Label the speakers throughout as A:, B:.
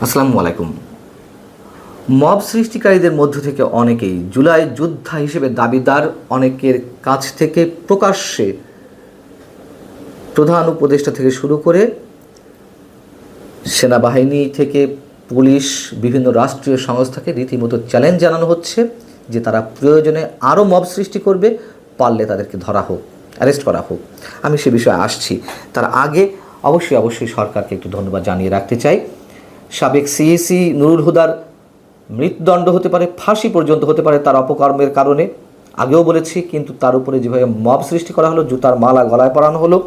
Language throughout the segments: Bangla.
A: আসসালামু আলাইকুম। মব সৃষ্টিকারীদের মধ্য থেকে অনেকেই জুলাই যোদ্ধা হিসেবে দাবিদার, অনেকের কাছ থেকে প্রকাশ্যে প্রধান উপদেষ্টা থেকে শুরু করে সেনাবাহিনী থেকে পুলিশ, বিভিন্ন রাষ্ট্রীয় সংস্থাকে রীতিমতো চ্যালেঞ্জ জানানো হচ্ছে যে তারা প্রয়োজনে আরও মব সৃষ্টি করবে, পারলে তাদেরকে ধরা হোক, অ্যারেস্ট করা হোক। আমি সে বিষয়ে আসছি। তার আগে অবশ্যই সরকারকে একটু ধন্যবাদ জানিয়ে রাখতে চাই। সাবেক সিইসি নুরুল হুদার মৃত্যুদণ্ড হতে পারে, ফাঁসি পর্যন্ত হতে পারে তার অপকর্মের কারণে, আগেও বলেছি। কিন্তু তার উপরে যেভাবে মব সৃষ্টি করা হলো, জুতার মালা গলায় পরানো হলো,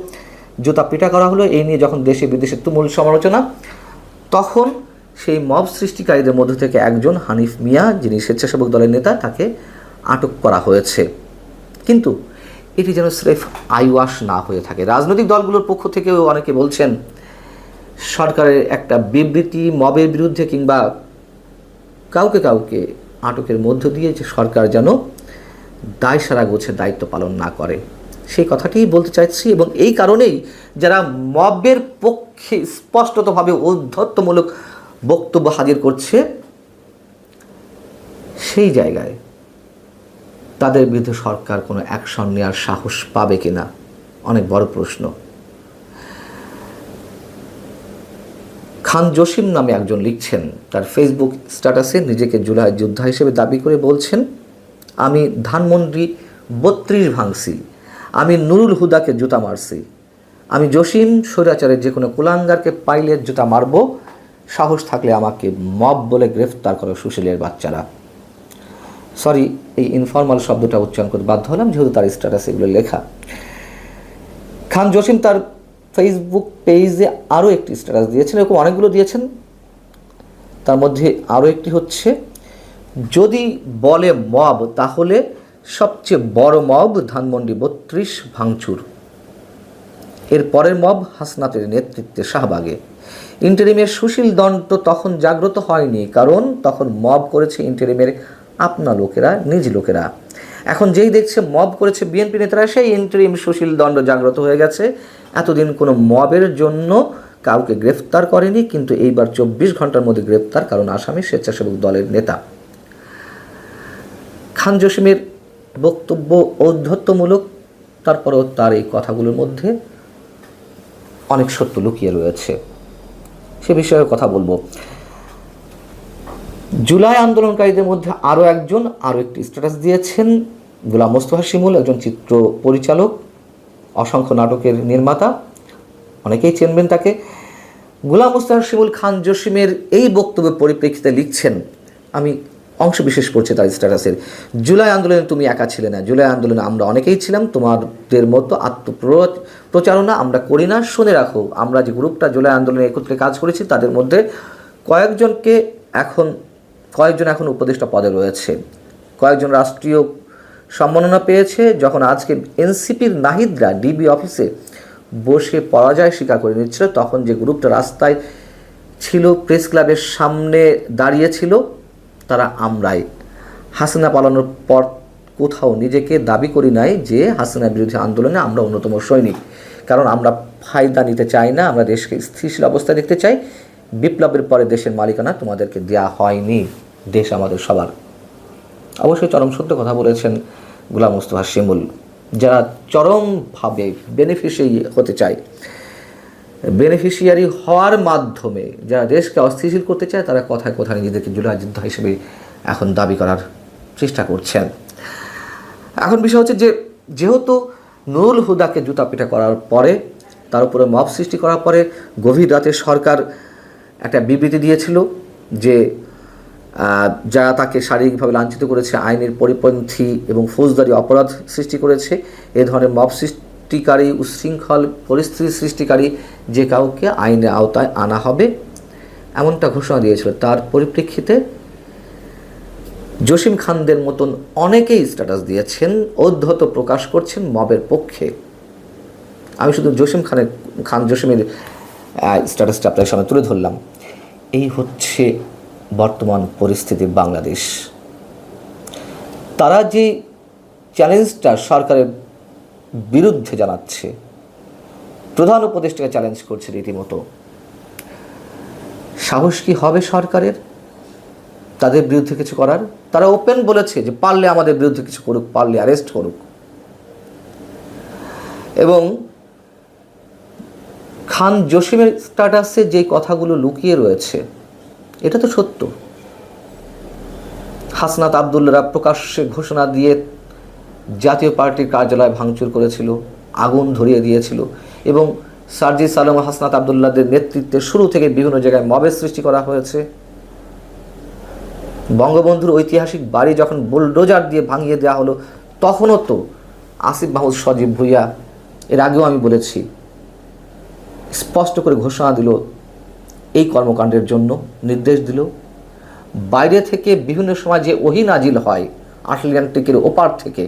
A: জুতা পিটা করা হলো, এই নিয়ে যখন দেশে বিদেশে তুমুল সমালোচনা, তখন সেই মব সৃষ্টিকারীদের মধ্য থেকে একজন হানিফ মিয়া, যিনি স্বেচ্ছাসেবক দলের নেতা, তাকে আটক করা হয়েছে। কিন্তু এটি যেন স্রেফ আইওয়াশ না হয়ে থাকে। রাজনৈতিক দলগুলোর পক্ষ থেকেও অনেকে বলছেন সরকারের একটা বিবৃতি মবের বিরুদ্ধে কিংবা কাউকে আটকের মধ্য দিয়ে যে সরকার যেন দায়সারা গোছে দায়িত্ব পালন না করে, সেই কথাটিই বলতে চাইছি। এবং এই কারণেই যারা মবের পক্ষে স্পষ্টতভাবে ঔদ্ধত্যমূলক বক্তব্য হাজির করছে, সেই জায়গায় তাদের বিরুদ্ধে সরকার কোনো অ্যাকশন নেওয়ার সাহস পাবে কিনা, অনেক বড় প্রশ্ন। খান জসিম নামে একজন লিখছেন তার ফেসবুক স্ট্যাটাসে, নিজেকে জুলাই যোদ্ধা হিসেবে দাবি করে বলছেন, আমি ধানমন্ডি 32 ভাঙছি, আমি নুরুল হুদাকে জুতা মারছি, আমি জসিম স্বৈরাচারের যে কোনো কুলাঙ্গারকে পাইলে জুতা মারব, সাহস থাকলে আমাকে মব বলে গ্রেফতার করো সুশীলের বাচ্চারা। সরি, এই ইনফর্মাল শব্দটা উচ্চারণ করতে বাধ্য হলাম যেহেতু তার স্ট্যাটাসে এগুলো লেখা। খান জসিম তার ফেসবুক পেজে আরও একটি স্ট্যাটাস দিয়েছেন, এরকম অনেকগুলো দিয়েছেন। তার মধ্যে আরও একটি হচ্ছে, যদি বলে মব তাহলে সবচেয়ে বড় মব ধানমন্ডি 32 ভাঙচুর, এর পরের মব হাসনাতের নেতৃত্বে শাহবাগে। ইন্টারিমের সুশীল দণ্ড তখন জাগ্রত হয়নি, কারণ তখন মব করেছে ইন্টারিমের আপনা লোকেরা, নিজ লোকেরা। এখন যেই দেখছে মব করেছে বিএনপি নেতারা, সেই ইন্টারিম সুশীল দণ্ড জাগ্রত হয়ে গেছে। এতদিন কোনো মবের জন্য কাউকে গ্রেফতার করেনি, কিন্তু এইবার 24 ঘন্টার মধ্যে গ্রেফতার, কারণ আসামি স্বেচ্ছাসেবক দলের নেতা। খান জসিমের বক্তব্য ঔদ্ধত্যমূলক, তারপরেও তার এই কথাগুলোর মধ্যে অনেক সত্য লুকিয়ে রয়েছে, সে বিষয়ে কথা বলবো। জুলাই আন্দোলনকারীদের মধ্যে আরও একটি স্ট্যাটাস দিয়েছেন গোলাম মোস্তফা শিমুল, একজন চিত্র পরিচালক, অসংখ্য নাটকের নির্মাতা, অনেকেই চেনবেন তাকে। গোলাম মোস্তফা শিমুল খান জসিমের এই বক্তব্যের পরিপ্রেক্ষিতে লিখছেন, আমি অংশ বিশেষ করছি তার স্ট্যাটাসের, জুলাই আন্দোলনে তুমি একা ছিলে না, জুলাই আন্দোলনে আমরা অনেকেই ছিলাম, তোমাদের মতো আত্মপ্রচারণা আমরা করি না। শুনে রাখো, আমরা যে গ্রুপটা জুলাই আন্দোলনে একত্রে কাজ করেছি, তাদের মধ্যে কয়েকজন এখন উপদেষ্টা পদে রয়েছে, কয়েকজন রাষ্ট্রীয় সম্মাননা পেয়েছে। যখন আজকে এনসিপির নাহিদরা ডিবি অফিসে বসে পরাজয় স্বীকার করে নিচ্ছিল, তখন যে গ্রুপটা রাস্তায় ছিল, প্রেস ক্লাবের সামনে দাঁড়িয়েছিল, তারা আমরাই। হাসিনা পালানোর পর কোথাও নিজেকে দাবি করি নাই যে হাসিনা বিরোধী আন্দোলনে আমরা অন্যতম সৈনিক, কারণ আমরা ফায়দা নিতে চাই না, আমরা দেশকে স্থিতিশীল অবস্থায় দেখতে চাই। বিপ্লবের পরে দেশের মালিকানা তোমাদেরকে দেওয়া হয়নি, দেশ আমাদের সবার। অবশ্যই চরম সত্য কথা বলেছেন গোলাম মোস্তফা শিমুল। যারা চরমভাবে বেনিফিশিয়ারি হওয়ার মাধ্যমে যারা দেশকে অস্থিতিশীল করতে চায়, তারা কথায় নিজেদেরকে জুলাই যোদ্ধা হিসেবে এখন দাবি করার চেষ্টা করছেন। এখন বিষয় হচ্ছে যে, যেহেতু নুরুল হুদাকে জুতা পিটা করার পরে, তার উপরে মব সৃষ্টি করার পরে গভীর রাতে সরকার একটা বিবৃতি দিয়েছিল যে যারা তাকে শারীরিকভাবে লাঞ্ছিত করেছে, আইনের পরিপন্থী এবং ফৌজদারি অপরাধ সৃষ্টি করেছে, এ ধরনের মব সৃষ্টিকারী, উশৃঙ্খল পরিস্থিতি সৃষ্টিকারী যে কাউকে আইনের আওতায় আনা হবে, এমনটা ঘোষণা দিয়েছিল। তার পরিপ্রেক্ষিতে জসিম খানদের মতন অনেকেই স্ট্যাটাস দিয়েছেন, ঔদ্ধত্য প্রকাশ করছেন মবের পক্ষে। আমি শুধু খান জসিমের স্ট্যাটাসটা আপনাদের সামনে তুলে ধরলাম। এই হচ্ছে বর্তমান পরিস্থিতি বাংলাদেশ। তারা যে চ্যালেঞ্জটা সরকারের বিরুদ্ধে জানাচ্ছে, প্রধান উপদেষ্টাকে চ্যালেঞ্জ করছে রীতিমতো, সাহস কি হবে সরকারের তাদের বিরুদ্ধে কিছু করার? তারা ওপেন বলেছে যে পারলে আমাদের বিরুদ্ধে কিছু করুক, পারলে অ্যারেস্ট করুক। এবং খান জসিমের স্ট্যাটাসে যে কথাগুলো লুকিয়ে রয়েছে এটা তো সত্য। হাসনাত আবদুল্লাহরা প্রকাশ্যে ঘোষণা দিয়ে জাতীয় পার্টির কার্যালয় ভাঙচুর করেছিল, আগুন ধরিয়ে দিয়েছিল এবং সার্জিস আলম হাসনাত আবদুল্লাহদের নেতৃত্বে শুরু থেকে বিভিন্ন জায়গায় মবের সৃষ্টি করা হয়েছে। বঙ্গবন্ধুর ঐতিহাসিক বাড়ি যখন বুলডোজার দিয়ে ভাঙিয়ে দেওয়া হলো তখনও তো আসিফ মাহমুদ সজীব ভুইয়া, এর আগেও আমি বলেছি, স্পষ্ট করে ঘোষণা দিল এই কর্মকাণ্ডের জন্য, নির্দেশ দিল। বাইরে থেকে বিভিন্ন সময় যে ওহী নাজিল হয় আটলান্টিকের ওপার থেকে,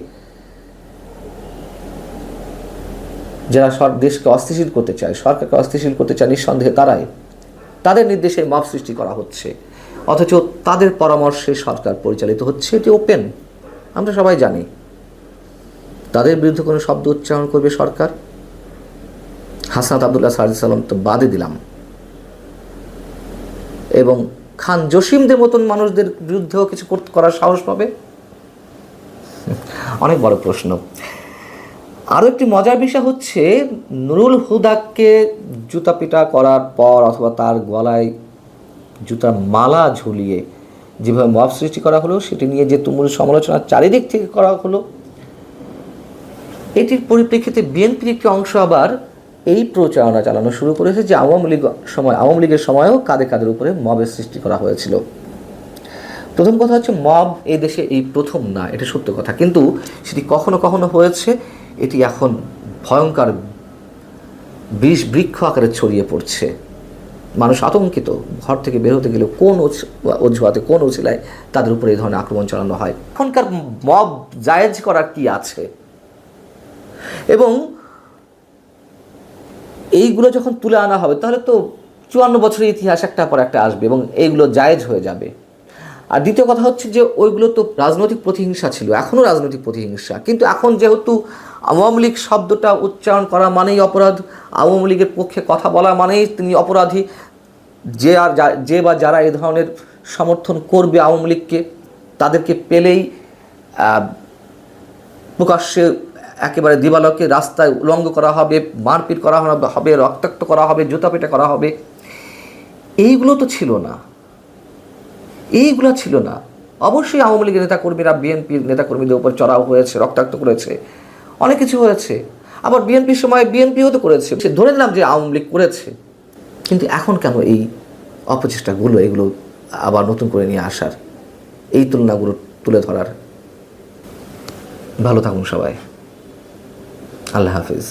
A: যারা দেশকে অস্থিতিশীল করতে চায়, সরকারকে অস্থিতিশীল করতে চায়, নিঃসন্দেহে তারাই, তাদের নির্দেশে মব সৃষ্টি করা হচ্ছে, অথচ তাদের পরামর্শে সরকার পরিচালিত হচ্ছে। এটি ওপেন, আমরা সবাই জানি। তাদের বিরুদ্ধে কোনো শব্দ উচ্চারণ করবে সরকার? হাসনাত আবদুল্লাহ, সার্জিস আলম তো বাদে দিলাম, এবং খান জসিমদের মতন মানুষদের বিরুদ্ধেও কিছু করার সাহস পাবে? অনেক বড় প্রশ্ন। আরও একটি মজার বিষয় হচ্ছে, নুরুল হুদাকে জুতা পিটা করার পর অথবা তার গলায় জুতার মালা ঝুলিয়ে যেভাবে মব সৃষ্টি করা হলো, সেটি নিয়ে যে তুমুল সমালোচনা চারিদিক থেকে করা হলো, এটির পরিপ্রেক্ষিতে বিএনপির একটি অংশ আবার এই প্রচারণা চালানো শুরু করেছে যে আওয়ামী লীগের সময়ও কাদের উপরে মবের সৃষ্টি করা হয়েছিল। প্রথম কথা হচ্ছে, মব এই দেশে এই প্রথম না, এটা সত্য কথা, কিন্তু সেটি কখনো কখনো হয়েছে। এটি এখন ভয়ঙ্কর বিষ বৃক্ষ আকারে ছড়িয়ে পড়ছে। মানুষ আতঙ্কিত, ঘর থেকে বের হতে গেলে কোন অজুহাতে, কোন উছিলায় তাদের উপরে এই ধরনের আক্রমণ চালানো হয়। এখনকার মব জায়েজ করার কি আছে? এবং এইগুলো যখন তুলে আনা হবে তাহলে তো 54 বছরের ইতিহাস একটার পর একটা আসবে এবং এইগুলো জায়েজ হয়ে যাবে। আর দ্বিতীয় কথা হচ্ছে যে ওইগুলো তো রাজনৈতিক প্রতিহিংসা ছিল, এখনও রাজনৈতিক প্রতিহিংসা, কিন্তু এখন যেহেতু আওয়ামী লীগ শব্দটা উচ্চারণ করা মানেই অপরাধ, আওয়ামী লীগের পক্ষে কথা বলা মানেই তিনি অপরাধী, যে বা যারা এই ধরনের সমর্থন করবে আওয়ামী লীগকে, তাদেরকে পেলেই প্রকাশ্যে একেবারে দিবালোকে রাস্তায় উলঙ্গ করা হবে, মারপিট করা হবে, রক্তাক্ত করা হবে, জুতাপেটা করা হবে। এইগুলো তো ছিল না, এইগুলো ছিল না। অবশ্যই আওয়ামী লীগের নেতাকর্মীরা বিএনপির নেতাকর্মীদের উপর চড়াও হয়েছে, রক্তাক্ত করেছে, অনেক কিছু হয়েছে। আবার বিএনপির সময় বিএনপিও তো করেছে, সে ধরে নিলাম যে আওয়ামী লীগ করেছে, কিন্তু এখন কেন এই অপচেষ্টাগুলো, এগুলো আবার নতুন করে নিয়ে আসার, এই তুলনাগুলো তুলে ধরার? ভালো থাকুন সবাই, আল্লাহ হাফিজ।